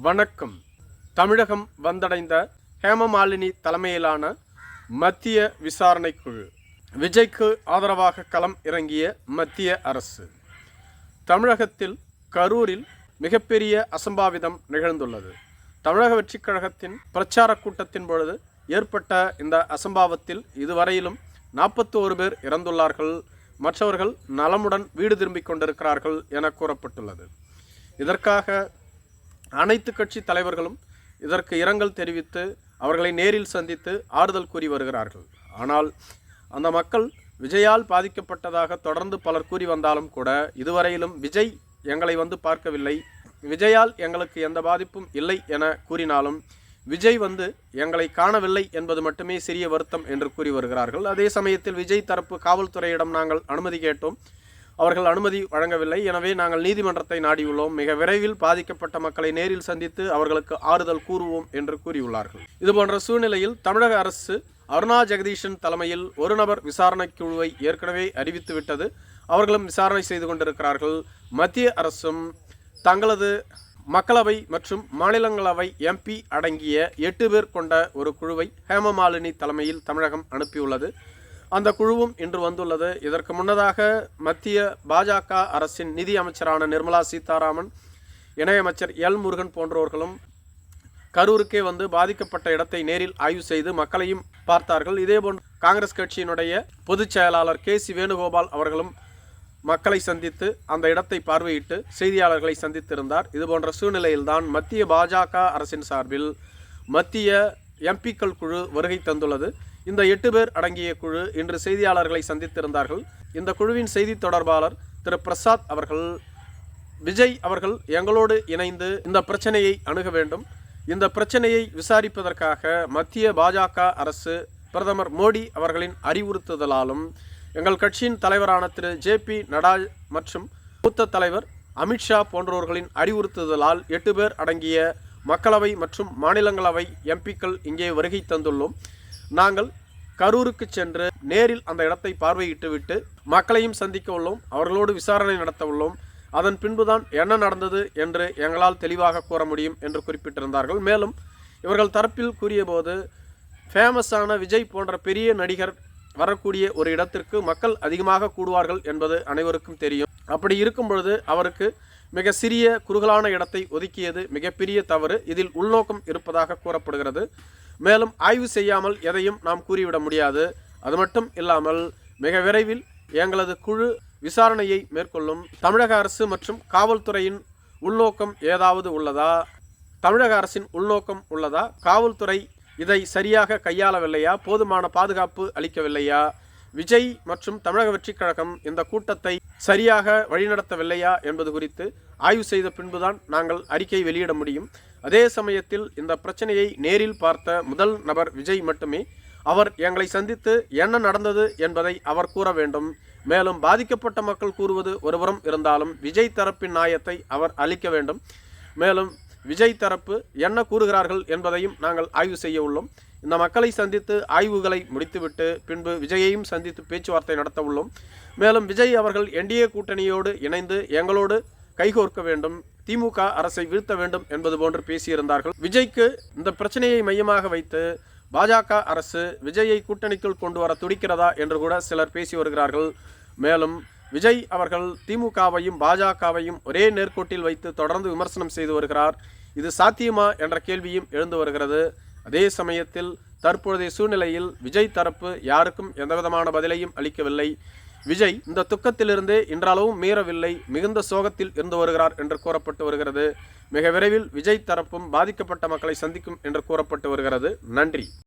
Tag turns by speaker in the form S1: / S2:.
S1: வணக்கம். தமிழகம் வந்தடைந்த ஹேமமாலினி தலைமையிலான மத்திய விசாரணை குழு. விஜய்க்கு ஆதரவாக களம் இறங்கிய மத்திய அரசு. தமிழகத்தில் கரூரில் மிகப்பெரிய அசம்பாவிதம் நிகழ்ந்துள்ளது. தமிழக வெற்றிக் கழகத்தின் பிரச்சார கூட்டத்தின் பொழுது ஏற்பட்ட இந்த அசம்பாவத்தில் இதுவரையிலும் 41 பேர் இறந்துள்ளார்கள். மற்றவர்கள் நலமுடன் வீடு திரும்பிக் கொண்டிருக்கிறார்கள் என கூறப்பட்டுள்ளது. இதற்காக அனைத்து கட்சி தலைவர்களும் இதற்கு இரங்கல் தெரிவித்து அவர்களை நேரில் சந்தித்து ஆறுதல் கூறி வருகிறார்கள். ஆனால் அந்த மக்கள் விஜயால் பாதிக்கப்பட்டதாக தொடர்ந்து பலர் கூறி வந்தாலும் கூட இதுவரையிலும் விஜய் எங்களை வந்து பார்க்கவில்லை, விஜயால் எங்களுக்கு எந்த பாதிப்பும் இல்லை என கூறினாலும் விஜய் வந்து எங்களை காணவில்லை என்பது மட்டுமே சிறிய வருத்தம் என்று கூறி வருகிறார்கள். அதே சமயத்தில் விஜய் தரப்பு காவல்துறையிடம் நாங்கள் அனுமதி கேட்டோம், அவர்கள் அனுமதி வழங்கவில்லை. எனவே நாங்கள் நீதிமன்றத்தை நாடியுள்ளோம். மிக விரைவில் பாதிக்கப்பட்ட மக்களை நேரில் சந்தித்து அவர்களுக்கு ஆறுதல் கூறுவோம் என்று கூறியுள்ளார்கள். இதுபோன்ற சூழ்நிலையில் தமிழக அரசு அருணா ஜெகதீஷன் தலைமையில் ஒரு நபர் விசாரணை குழுவை ஏற்கனவே அறிவித்துவிட்டது. அவர்களும் விசாரணை செய்து கொண்டிருக்கிறார்கள். மத்திய அரசும் தங்களது மக்களவை மற்றும் மாநிலங்களவை எம்பி அடங்கிய 8 பேர் கொண்ட ஒரு குழுவை ஹேமமாலினி தலைமையில் தமிழகம் அனுப்பியுள்ளது. அந்த குழுவும் இன்று வந்துள்ளது. இதற்கு முன்னதாக மத்திய பாஜக அரசின் நிதி அமைச்சரான நிர்மலா சீதாராமன், இணையமைச்சர் எல் முருகன் போன்றவர்களும் கரூருக்கே வந்து பாதிக்கப்பட்ட இடத்தை நேரில் ஆய்வு செய்து மக்களையும் பார்த்தார்கள். இதேபோன்று காங்கிரஸ் கட்சியினுடைய பொதுச் செயலாளர் KC வேணுகோபால் அவர்களும் மக்களை சந்தித்து அந்த இடத்தை பார்வையிட்டு செய்தியாளர்களை சந்தித்திருந்தார். இதுபோன்ற சூழ்நிலையில்தான் மத்திய பாஜக அரசின் சார்பில் மத்திய எம்பிக்கள் குழு வருகை தந்துள்ளது. இந்த 8 பேர் அடங்கிய குழு இன்று செய்தியாளர்களை சந்தித்திருந்தார்கள். இந்த குழுவின் செய்தி தொடர்பாளர் திரு பிரசாத் அவர்கள், விஜய் அவர்கள் எங்களோடு இணைந்து இந்த பிரச்சனையை அணுக வேண்டும், இந்த பிரச்சனையை விசாரிப்பதற்காக மத்திய பாஜக அரசு பிரதமர் மோடி அவர்களின் அறிவுறுத்துதலாலும் எங்கள் கட்சியின் தலைவரான திரு JP நட்டா மற்றும் மூத்த தலைவர் அமித்ஷா போன்றவர்களின் அறிவுறுத்துதலால் 8 பேர் அடங்கிய மக்களவை மற்றும் மாநிலங்களவை எம்பிக்கள் இங்கே வருகை தந்துள்ளோம். நாங்கள் கரூருக்கு சென்று நேரில் அந்த இடத்தை பார்வையிட்டுவிட்டு மக்களையும் சந்திக்க உள்ளோம், அவர்களோடு விசாரணை நடத்த உள்ளோம். அதன் பின்புதான் என்ன நடந்தது என்று எங்களால் தெளிவாக கூற முடியும் என்று குறிப்பிட்டிருந்தார்கள். மேலும் இவர்கள் தரப்பில் கூறியபோது, ஃபேமஸான விஜய் போன்ற பெரிய நடிகர் வரக்கூடிய ஒரு இடத்திற்கு மக்கள் அதிகமாக கூடுவார்கள் என்பது அனைவருக்கும் தெரியும். அப்படி இருக்கும் பொழுது அவருக்கு மிக சிறிய குறுகலான இடத்தை ஒதுக்கியது மிகப்பெரிய தவறு. இதில் உள்நோக்கம் இருப்பதாக கூறப்படுகிறது. மேலும் ஆய்வு செய்யாமல் எதையும் நாம் கூறிவிட முடியாது. அது மட்டும் இல்லாமல் மிக விரைவில் எங்களது குழு விசாரணையை மேற்கொள்ளும். தமிழக அரசு மற்றும் காவல்துறையின் உள்நோக்கம் ஏதாவது உள்ளதா, தமிழக அரசின் உள்நோக்கம் உள்ளதா, காவல்துறை இதை சரியாக கையாளவில்லையா, போதுமான பாதுகாப்பு அளிக்கவில்லையா, விஜய் மற்றும் தமிழக வெற்றிக் கழகம் இந்த கூட்டத்தை சரியாக வழிநடத்தவில்லையா என்பது குறித்து ஆய்வு செய்த பின்புதான் நாங்கள் அறிக்கை வெளியிட முடியும். அதே சமயத்தில் இந்த பிரச்சனையை நேரில் பார்த்த முதல் நபர் விஜய் மட்டுமே. அவர் எங்களை சந்தித்து என்ன நடந்தது என்பதை அவர் கூற வேண்டும். மேலும் பாதிக்கப்பட்ட மக்கள் கூறுவது ஒருபுறம் இருந்தாலும் விஜய் தரப்பின் நியாயத்தை அவர் அளிக்க வேண்டும். மேலும் விஜய் தரப்பு என்ன கூறுகிறார்கள் என்பதையும் நாங்கள் ஆய்வு செய்ய உள்ளோம். இந்த மக்களை சந்தித்து ஆய்வுகளை முடித்துவிட்டு பின்பு விஜயையும் சந்தித்து பேச்சுவார்த்தை நடத்த உள்ளோம். மேலும் விஜய் அவர்கள் NDA கூட்டணியோடு இணைந்து எங்களோடு கைகோர்க்க வேண்டும், திமுக அரசை வீழ்த்த வேண்டும் என்பது போன்று பேசியிருந்தார்கள். விஜய்க்கு இந்த பிரச்சனையை மையமாக வைத்து பாஜக அரசு விஜயை கூட்டணிக்குள் கொண்டு வர துடிக்கிறதா என்று கூட சிலர் பேசி வருகிறார்கள். மேலும் விஜய் அவர்கள் திமுகவையும் பாஜகவையும் ஒரே நேர்கோட்டில் வைத்து தொடர்ந்து விமர்சனம் செய்து வருகிறார். இது சாத்தியமா என்ற கேள்வியும் எழுந்து வருகிறது. அதே சமயத்தில் தற்பொழுதைய சூழ்நிலையில் விஜய் தரப்பு யாருக்கும் எந்தவிதமான பதிலையும் அளிக்கவில்லை. விஜய் இந்த துக்கத்திலிருந்தே இன்றளவும் மீறவில்லை, மிகுந்த சோகத்தில் இருந்து வருகிறார் என்று கூறப்பட்டு வருகிறது. மிக விரைவில் விஜய் தரப்பும் பாதிக்கப்பட்ட மக்களை சந்திக்கும் என்று கூறப்பட்டு வருகிறது. நன்றி.